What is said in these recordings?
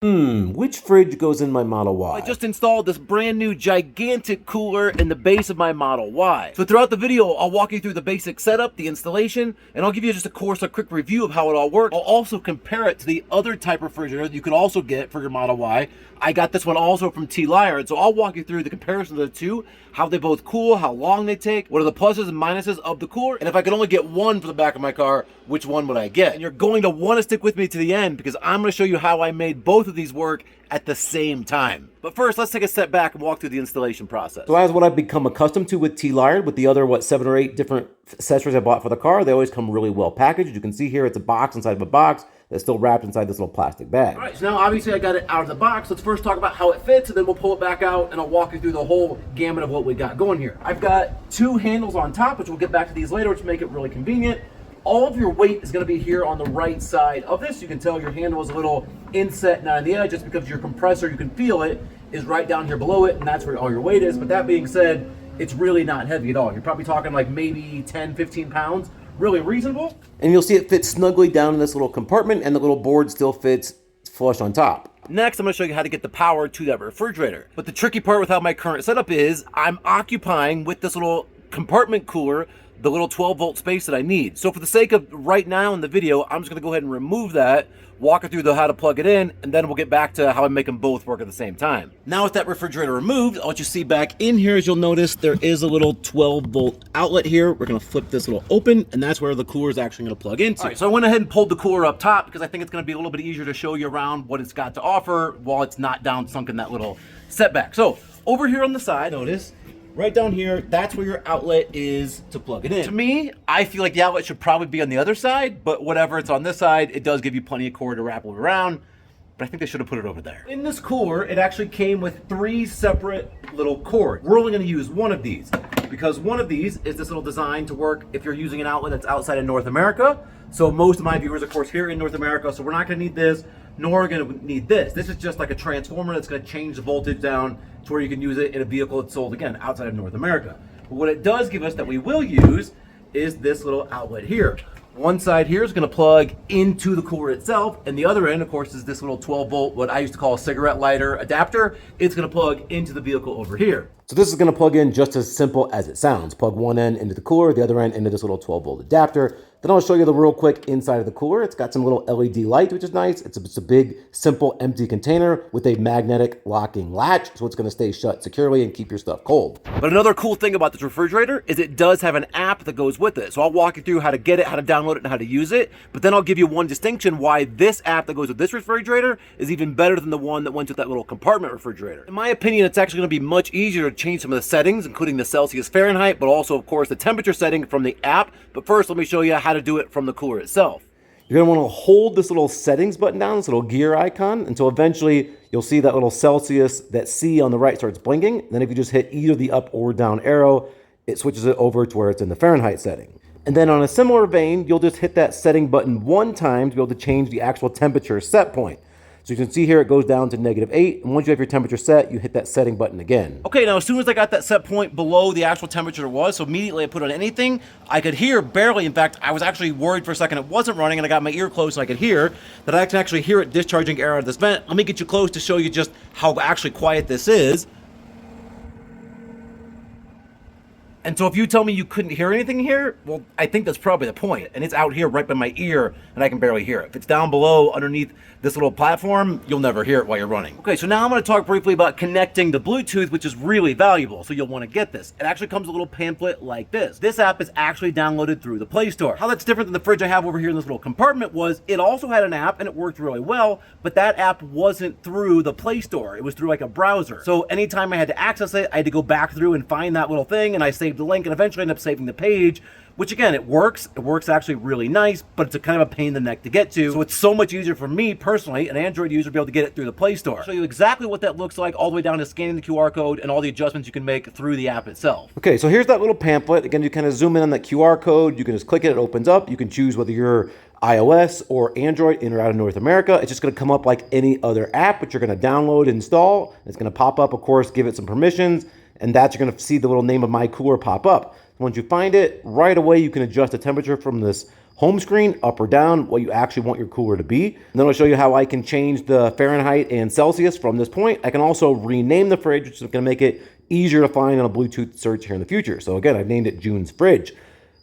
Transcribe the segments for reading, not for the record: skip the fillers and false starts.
Which fridge goes in my Model Y? I just installed this brand new gigantic cooler in the base of my Model Y. So throughout the video, I'll walk you through the basic setup, the installation, and I'll give you just a quick review of how it all works. I'll also compare it to the other type of refrigerator that you could also get for your Model Y. I got this one also from T-Liard, so I'll walk you through the comparison of the two, how they both cool, how long they take, what are the pluses and minuses of the cooler, and if I could only get one for the back of my car, which one would I get? And you're going to want to stick with me to the end because I'm going to show you how I made both of these work at the same time. But first, let's take a step back and walk through the installation process. So as what I've become accustomed to with T-Liard, with the other, 7 or 8 different accessories I bought for the car, they always come really well packaged. You can see here, it's a box inside of a box that's still wrapped inside this little plastic bag. All right, so now obviously I got it out of the box. Let's first talk about how it fits, and then we'll pull it back out, and I'll walk you through the whole gamut of what we got going here. I've got 2 handles on top, which we'll get back to these later, which make it really convenient. All of your weight is going to be here on the right side of this. You can tell your handle is a little inset, not on the edge, just because your compressor, you can feel it, is right down here below it, and that's where all your weight is. But that being said, it's really not heavy at all. You're probably talking like maybe 10, 15 pounds. Really reasonable. And you'll see it fits snugly down in this little compartment, and the little board still fits flush on top. Next, I'm going to show you how to get the power to that refrigerator. But the tricky part with how my current setup is, I'm occupying with this little compartment cooler the little 12-volt space that I need. So for the sake of right now in the video, I'm just going to go ahead and remove that, walk you through how to plug it in, and then we'll get back to how I make them both work at the same time. Now with that refrigerator removed, what you see back in here is you'll notice there is a little 12-volt outlet here. We're going to flip this little open, and that's where the cooler is actually going to plug into. All right, so I went ahead and pulled the cooler up top because I think it's going to be a little bit easier to show you around what it's got to offer while it's not down sunk in that little setback. So over here on the side, notice, right down here, that's where your outlet is to plug it in. To me, I feel like the outlet should probably be on the other side, but whatever, it's on this side. It does give you plenty of cord to wrap it around, but I think they should have put it over there. In this cooler, it actually came with 3 separate little cords. We're only going to use one of these because one of these is this little design to work if you're using an outlet that's outside of North America. So most of my viewers, of course, here in North America, so we're not going to need this, nor are we going to need this. This is just like a transformer that's going to change the voltage down to where you can use it in a vehicle that's sold, again, outside of North America. But what it does give us that we will use is this little outlet here. One side here is going to plug into the cooler itself, and the other end, of course, is this little 12-volt, what I used to call a cigarette lighter adapter. It's going to plug into the vehicle over here. So this is going to plug in just as simple as it sounds. Plug one end into the cooler, the other end into this little 12-volt adapter. Then I'll show you the real quick inside of the cooler. It's got some little LED light, which is nice. It's a big, simple, empty container with a magnetic locking latch, so it's going to stay shut securely and keep your stuff cold. But another cool thing about this refrigerator is it does have an app that goes with it. So I'll walk you through how to get it, how to download it, and how to use it. But then I'll give you one distinction why this app that goes with this refrigerator is even better than the one that went with that little compartment refrigerator. In my opinion, it's actually going to be much easier to change some of the settings, including the Celsius, Fahrenheit, but also, of course, the temperature setting from the app. But first, let me show you how to do it from the cooler itself. You're going to want to hold this little settings button down, this little gear icon, until eventually you'll see that little Celsius, that C on the right starts blinking. Then if you just hit either the up or down arrow, it switches it over to where it's in the Fahrenheit setting. And then on a similar vein, you'll just hit that setting button one time to be able to change the actual temperature set point. So you can see here it goes down to -8, and once you have your temperature set, you hit that setting button again. Okay, now as soon as I got that set point below the actual temperature it was, so immediately I put on anything, I could hear barely. In fact, I was actually worried for a second it wasn't running, and I got my ear close so I could hear that I can actually hear it discharging air out of this vent. Let me get you close to show you just how actually quiet this is. And so if you tell me you couldn't hear anything here, well, I think that's probably the point. And it's out here right by my ear, and I can barely hear it. If it's down below underneath this little platform, you'll never hear it while you're running. Okay, so now I'm going to talk briefly about connecting the Bluetooth, which is really valuable, so you'll want to get this. It actually comes with a little pamphlet like this. This app is actually downloaded through the Play Store. How that's different than the fridge I have over here in this little compartment was it also had an app, and it worked really well, but that app wasn't through the Play Store. It was through like a browser. So anytime I had to access it, I had to go back through and find that little thing, and I saved the link, and eventually ended up saving the page, which again, it works actually really nice, but it's a kind of a pain in the neck to get to. So it's so much easier for me personally, an Android user, to be able to get it through the Play Store. I'll show you exactly what that looks like, all the way down to scanning the QR code and all the adjustments you can make through the app itself. Okay, so here's that little pamphlet. Again, you kind of zoom in on that QR code. You can just click it, it opens up. You can choose whether you're iOS or Android in or out of North America. It's just going to come up like any other app, but you're going to download and install. It's going to pop up, of course, give it some permissions, and that's you're going to see the little name of my cooler pop up. Once you find it, right away you can adjust the temperature from this home screen, up or down, what you actually want your cooler to be. And then I'll show you how I can change the Fahrenheit and Celsius from this point. I can also rename the fridge, which is going to make it easier to find on a Bluetooth search here in the future. So again, I've named it June's Fridge.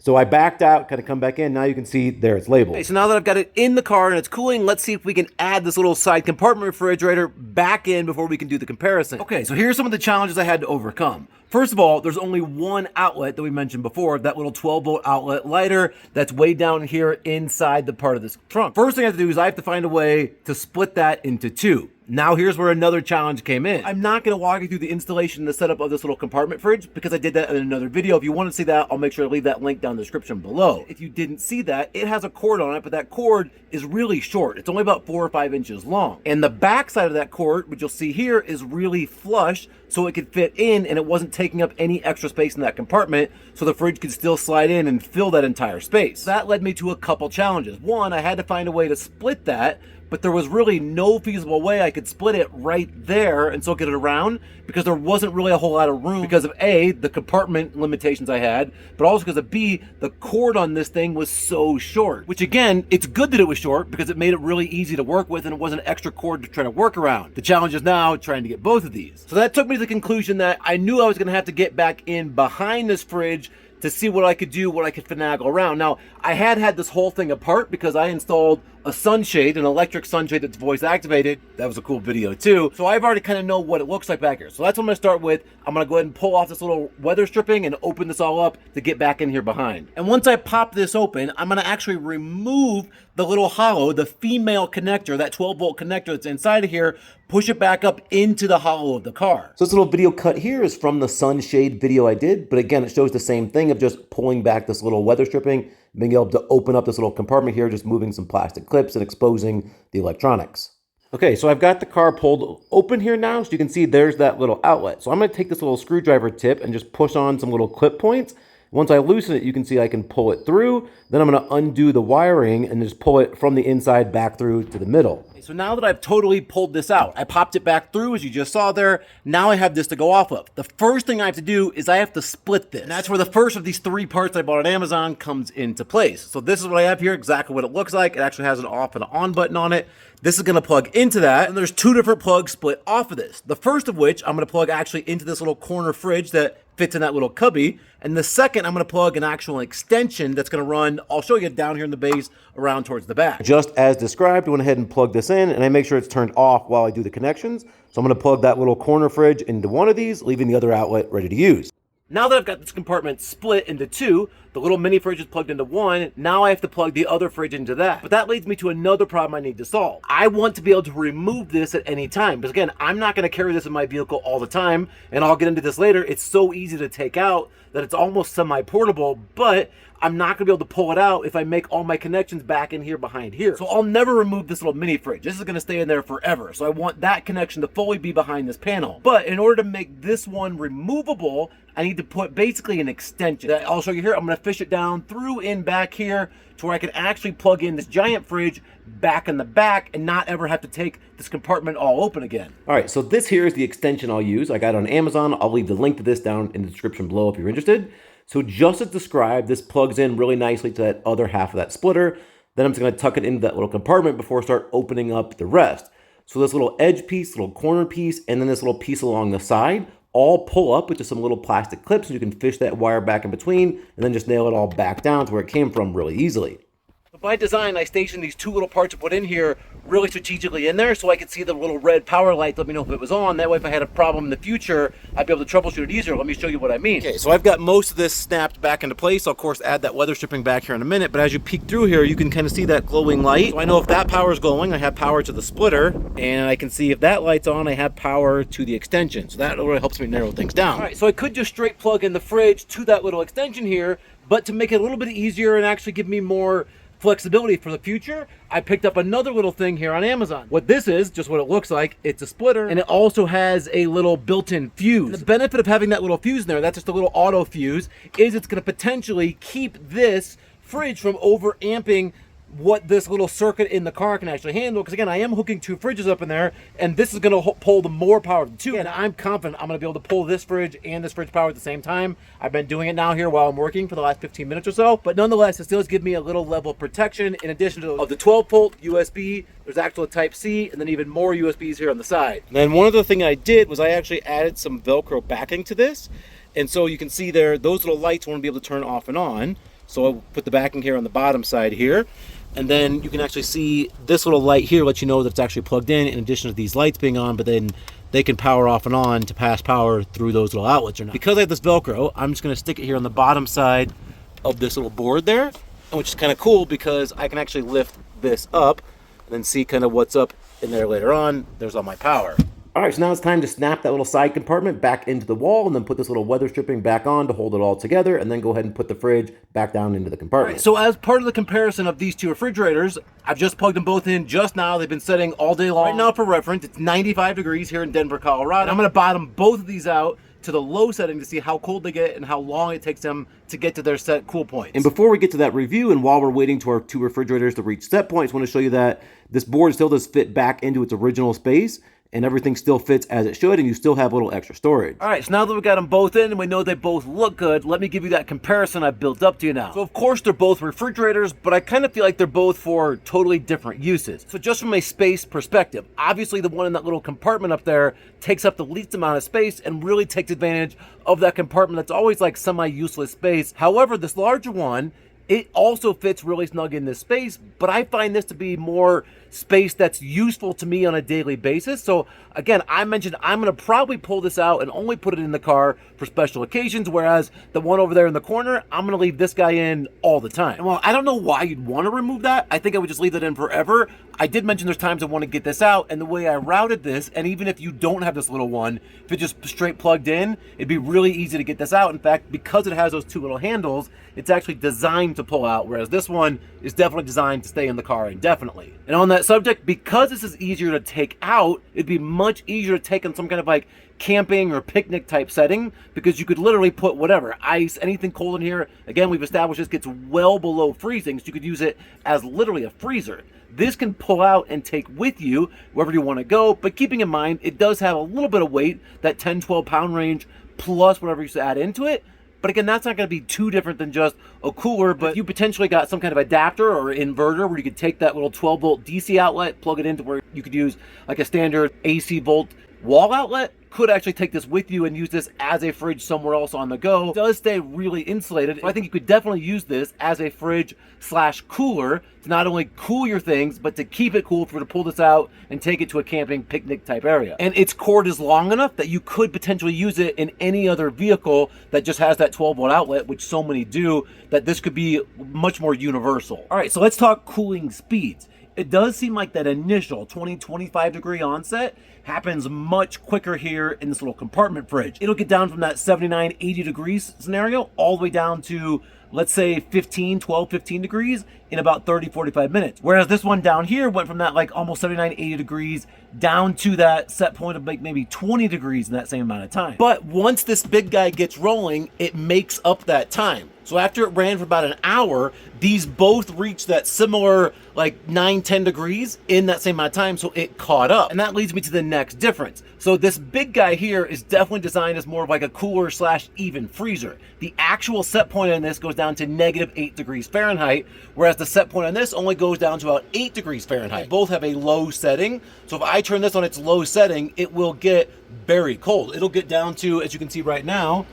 So I backed out, kind of come back in. Now you can see there it's labeled. Okay, so now that I've got it in the car and it's cooling, let's see if we can add this little side compartment refrigerator back in before we can do the comparison. Okay, so here's some of the challenges I had to overcome. First of all, there's only one outlet that we mentioned before, that little 12-volt outlet lighter that's way down here inside the part of this trunk. First thing I have to do is I have to find a way to split that into two. Now here's where another challenge came in. I'm not gonna walk you through the installation and the setup of this little compartment fridge because I did that in another video. If you want to see that, I'll make sure to leave that link down in the description below. If you didn't see that, it has a cord on it, but that cord is really short. It's only about 4 or 5 inches long. And the back side of that cord, which you'll see here, is really flush, so it could fit in and it wasn't taking up any extra space in that compartment, so the fridge could still slide in and fill that entire space. That led me to a couple challenges. One, I had to find a way to split that, but there was really no feasible way I could split it right there and still get it around because there wasn't really a whole lot of room because of A, the compartment limitations I had, but also because of B, the cord on this thing was so short, which again, it's good that it was short because it made it really easy to work with and it wasn't an extra cord to try to work around. The challenge is now trying to get both of these. So that took me to the conclusion that I knew I was gonna have to get back in behind this fridge to see what I could do, what I could finagle around. Now, I had this whole thing apart because I installed a sunshade, an electric sunshade that's voice activated. That was a cool video too. So I've already kind of know what it looks like back here. So that's what I'm gonna start with. I'm gonna go ahead and pull off this little weather stripping and open this all up to get back in here behind. And once I pop this open, I'm gonna actually remove the little hollow, the female connector, that 12-volt connector that's inside of here, push it back up into the hollow of the car. So this little video cut here is from the sunshade video I did, but again, it shows the same thing of just pulling back this little weather stripping, being able to open up this little compartment here, just moving some plastic clips and exposing the electronics. Okay, so I've got the car pulled open here now, so you can see there's that little outlet. So I'm gonna take this little screwdriver tip and just push on some little clip points. Once I loosen it, you can see I can pull it through. Then I'm gonna undo the wiring and just pull it from the inside back through to the middle. So now that I've totally pulled this out, I popped it back through as you just saw there. Now I have this to go off of. The first thing I have to do is I have to split this. And that's where the first of these 3 parts I bought on Amazon comes into place. So this is what I have here, exactly what it looks like. It actually has an off and an on button on it. This is gonna plug into that, and there's 2 different plugs split off of this. The first of which I'm gonna plug actually into this little corner fridge that fits in that little cubby. And the second, I'm gonna plug an actual extension that's gonna run, I'll show you down here in the base, around towards the back. Just as described, I went ahead and plugged this in, and I make sure it's turned off while I do the connections. So I'm gonna plug that little corner fridge into one of these, leaving the other outlet ready to use. Now that I've got this compartment split into 2, the little mini fridge is plugged into 1, now I have to plug the other fridge into that. But that leads me to another problem I need to solve. I want to be able to remove this at any time, because again, I'm not gonna carry this in my vehicle all the time, and I'll get into this later. It's so easy to take out that it's almost semi-portable, but I'm not gonna be able to pull it out if I make all my connections back in here behind here. So I'll never remove this little mini fridge. This is gonna stay in there forever. So I want that connection to fully be behind this panel. But in order to make this one removable, I need to put basically an extension. I'll show you here. I'm gonna fish it down through in back here to where I can actually plug in this giant fridge back in the back and not ever have to take this compartment all open again. All right, so this here is the extension I'll use. I got it on Amazon. I'll leave the link to this down in the description below if you're interested. So just as described, this plugs in really nicely to that other half of that splitter. Then I'm just gonna tuck it into that little compartment before I start opening up the rest. So this little edge piece, little corner piece, and then this little piece along the side, all pull up with just some little plastic clips, and you can fish that wire back in between and then just nail it all back down to where it came from really easily. By design, I stationed these 2 little parts to put in here really strategically in there so I could see the little red power light to let me know if it was on. That way, if I had a problem in the future, I'd be able to troubleshoot it easier. Let me show you what I mean. Okay, so I've got most of this snapped back into place. I'll, of course, add that weather stripping back here in a minute, but as you peek through here, you can kind of see that glowing light. So I know if that power is glowing, I have power to the splitter, and I can see if that light's on, I have power to the extension. So that really helps me narrow things down. All right, so I could just straight plug in the fridge to that little extension here, but to make it a little bit easier and actually give me more flexibility for the future, I picked up another little thing here on Amazon. What this is, just what it looks like, it's a splitter, and it also has a little built-in fuse. And the benefit of having that little fuse in there, that's just a little auto fuse, is it's gonna potentially keep this fridge from over amping what this little circuit in the car can actually handle, because again, I am hooking 2 fridges up in there, and this is going to pull the more power of the 2, and I'm confident I'm going to be able to pull this fridge and this fridge power at the same time. I've been doing it now here while I'm working for the last 15 minutes or so, but nonetheless, it still does give me a little level of protection. In addition to the 12-volt USB, there's actual Type-C, and then even more USBs here on the side. And then one other thing I did was I actually added some Velcro backing to this, and so you can see there, those little lights want to be able to turn off and on. So I'll put the backing here on the bottom side here. And then you can actually see this little light here lets you know that it's actually plugged in addition to these lights being on, but then they can power off and on to pass power through those little outlets or not. Because I have this Velcro, I'm just gonna stick it here on the bottom side of this little board there, which is kind of cool because I can actually lift this up and then see kind of what's up in there later on. There's all my power. All right, so now it's time to snap that little side compartment back into the wall and then put this little weather stripping back on to hold it all together, and then go ahead and put the fridge back down into the compartment. Right, so as part of the comparison of these 2 refrigerators, I've just plugged them both in just now. They've been setting all day long. Right now, for reference, it's 95 degrees here in Denver, Colorado. And I'm gonna bottom both of these out to the low setting to see how cold they get and how long it takes them to get to their set cool points. And before we get to that review, and while we're waiting to our 2 refrigerators to reach set points, I want to show you that this board still does fit back into its original space, and everything still fits as it should, and you still have a little extra storage. All right, so now that we got them both in and we know they both look good, let me give you that comparison I've built up to you now. So of course they're both refrigerators, but I kind of feel like they're both for totally different uses. So just from a space perspective, obviously the one in that little compartment up there takes up the least amount of space and really takes advantage of that compartment that's always like semi-useless space. However, this larger one, it also fits really snug in this space, but I find this to be more space that's useful to me on a daily basis. So again, I mentioned I'm going to probably pull this out and only put it in the car for special occasions, whereas the one over there in the corner, I'm going to leave this guy in all the time. And while I don't know why you'd want to remove that, I think I would just leave that in forever. I did mention there's times I want to get this out, and the way I routed this, and even if you don't have this little one, if it just straight plugged in, it'd be really easy to get this out. In fact, because it has those 2 little handles, it's actually designed to pull out, whereas this one is definitely designed to stay in the car indefinitely. And on that subject, because this is easier to take out, it'd be much easier to take in some kind of like camping or picnic type setting, because you could literally put whatever, ice, anything cold in here. Again, we've established this gets well below freezing, so you could use it as literally a freezer. This can pull out and take with you wherever you want to go, but keeping in mind, it does have a little bit of weight, that 10, 12 pound range, plus whatever you add into it. But again, that's not going to be too different than just a cooler, but you potentially got some kind of adapter or inverter where you could take that little 12-volt DC outlet, plug it into where you could use like a standard AC volt wall outlet. Could actually take this with you and use this as a fridge somewhere else on the go. It does stay really insulated. So I think you could definitely use this as a fridge slash cooler to not only cool your things, but to keep it cool for to pull this out and take it to a camping picnic type area. And its cord is long enough that you could potentially use it in any other vehicle that just has that 12-volt outlet, which so many do, that this could be much more universal. All right, so let's talk cooling speeds. It does seem like that initial 20-25 degree onset happens much quicker here in this little compartment fridge. It'll get down from that 79-80 degrees scenario all the way down to, let's say, 12, 15 degrees in about 30-45 minutes. Whereas this one down here went from that like almost 79-80 degrees down to that set point of like maybe 20 degrees in that same amount of time. But once this big guy gets rolling, it makes up that time. So after it ran for about an hour, these both reached that similar like 9-10 degrees in that same amount of time, so it caught up. And that leads me to the next difference. So this big guy here is definitely designed as more of like a cooler slash even freezer. The actual set point on this goes down to -8 degrees Fahrenheit, whereas the set point on this only goes down to about 8 degrees Fahrenheit. They both have a low setting, so if I turn this on its low setting, it will get very cold. It'll get down to, as you can see right now,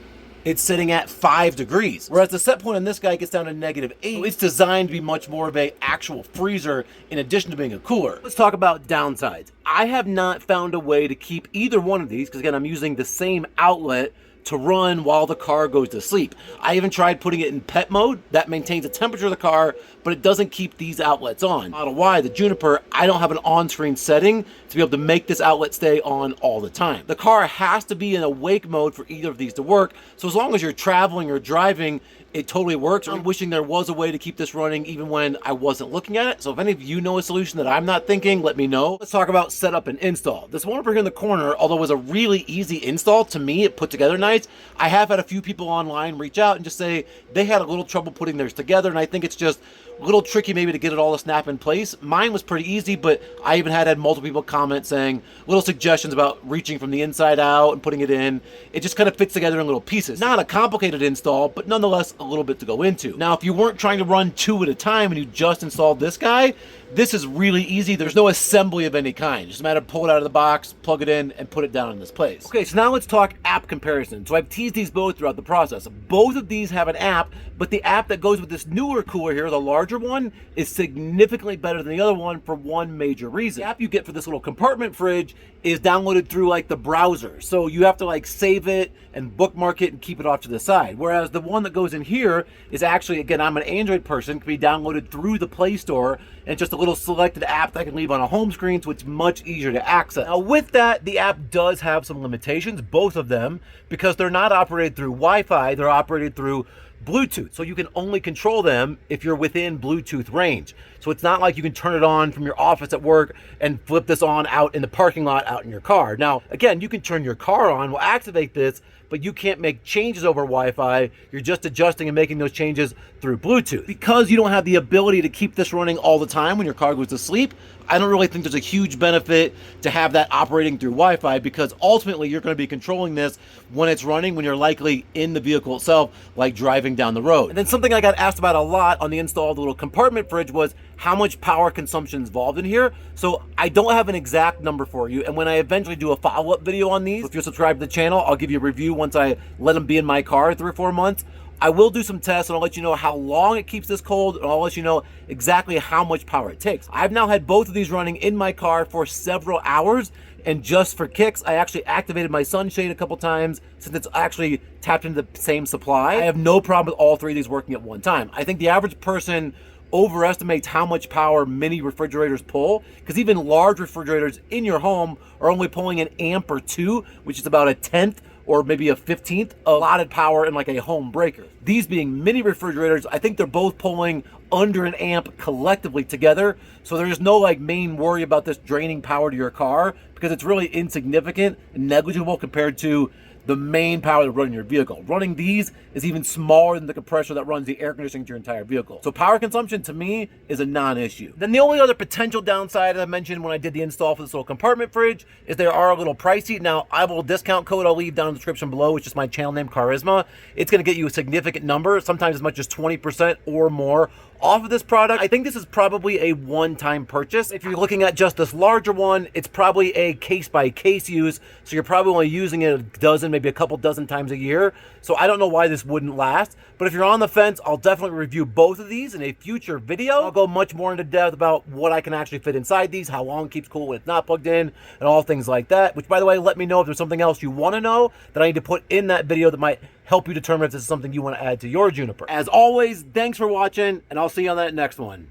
it's sitting at 5 degrees. Whereas the set point on this guy gets down to -8. So it's designed to be much more of a actual freezer in addition to being a cooler. Let's talk about downsides. I have not found a way to keep either one of these, because again, I'm using the same outlet to run while the car goes to sleep. I even tried putting it in pet mode. That maintains the temperature of the car, but it doesn't keep these outlets on. Model Y, the Juniper, I don't have an on-screen setting to be able to make this outlet stay on all the time. The car has to be in awake mode for either of these to work, so as long as you're traveling or driving, it totally works. I'm wishing there was a way to keep this running even when I wasn't looking at it. So if any of you know a solution that I'm not thinking, let me know. Let's talk about setup and install. This one over here in the corner, although it was a really easy install, to me it put together nice. I have had a few people online reach out and just say they had a little trouble putting theirs together, and I think it's just A little tricky maybe to get it all to snap in place. Mine was pretty easy, but I even had multiple people comment saying little suggestions about reaching from the inside out and putting it in. It just kind of fits together in little pieces. Not a complicated install, but nonetheless a little bit to go into. Now, if you weren't trying to run 2 at a time and you just installed this guy, this is really easy. There's no assembly of any kind. Just a matter of pull it out of the box, plug it in, and put it down in this place. Okay, so now let's talk app comparison. So I've teased these both throughout the process. Both of these have an app, but the app that goes with this newer cooler here, the larger one, is significantly better than the other one for one major reason. The app you get for this little compartment fridge is downloaded through like the browser. So you have to like save it and bookmark it and keep it off to the side. Whereas the one that goes in here is actually, again, I'm an Android person, can be downloaded through the Play Store, and just a little selected app that I can leave on a home screen, so it's much easier to access. Now with that, the app does have some limitations, both of them, because they're not operated through Wi-Fi, they're operated through Bluetooth. So you can only control them if you're within Bluetooth range. So it's not like you can turn it on from your office at work and flip this on out in the parking lot out in your car. Now, again, you can turn your car on, we'll activate this, but you can't make changes over Wi-Fi. You're just adjusting and making those changes through Bluetooth. Because you don't have the ability to keep this running all the time when your car goes to sleep, I don't really think there's a huge benefit to have that operating through Wi-Fi, because ultimately you're going to be controlling this when it's running, when you're likely in the vehicle itself, like driving down the road. And then something I got asked about a lot on the install of the little compartment fridge was how much power consumption is involved in here. So I don't have an exact number for you, and when I eventually do a follow-up video on these, if you're subscribed to the channel, I'll give you a review once I let them be in my car 3 or 4 months. I will do some tests, and I'll let you know how long it keeps this cold, and I'll let you know exactly how much power it takes. I've now had both of these running in my car for several hours, and just for kicks, I actually activated my sunshade a couple times since it's actually tapped into the same supply. I have no problem with all 3 of these working at one time. I think the average person overestimates how much power mini refrigerators pull, because even large refrigerators in your home are only pulling an amp or 2, which is about a 1/10 or maybe a 1/15 allotted power in like a home breaker. These being mini refrigerators, I think they're both pulling under an amp collectively together. So there's no like main worry about this draining power to your car, because it's really insignificant and negligible compared to the main power that runs your vehicle. Running these is even smaller than the compressor that runs the air conditioning to your entire vehicle. So power consumption to me is a non-issue. Then the only other potential downside I mentioned when I did the install for this little compartment fridge is they are a little pricey. Now I have a little discount code I'll leave down in the description below, which is my channel name, Charisma. It's gonna get you a significant number, sometimes as much as 20% or more off of this product. I think this is probably a one-time purchase. If you're looking at just this larger one, it's probably a case-by-case use, so you're probably only using it a dozen, maybe a couple dozen times a year. So I don't know why this wouldn't last, but if you're on the fence, I'll definitely review both of these in a future video. I'll go much more into depth about what I can actually fit inside these, how long it keeps cool when it's not plugged in, and all things like that, which, by the way, let me know if there's something else you want to know that I need to put in that video that might help you determine if this is something you want to add to your Juniper. As always, thanks for watching, and I'll see you on that next one.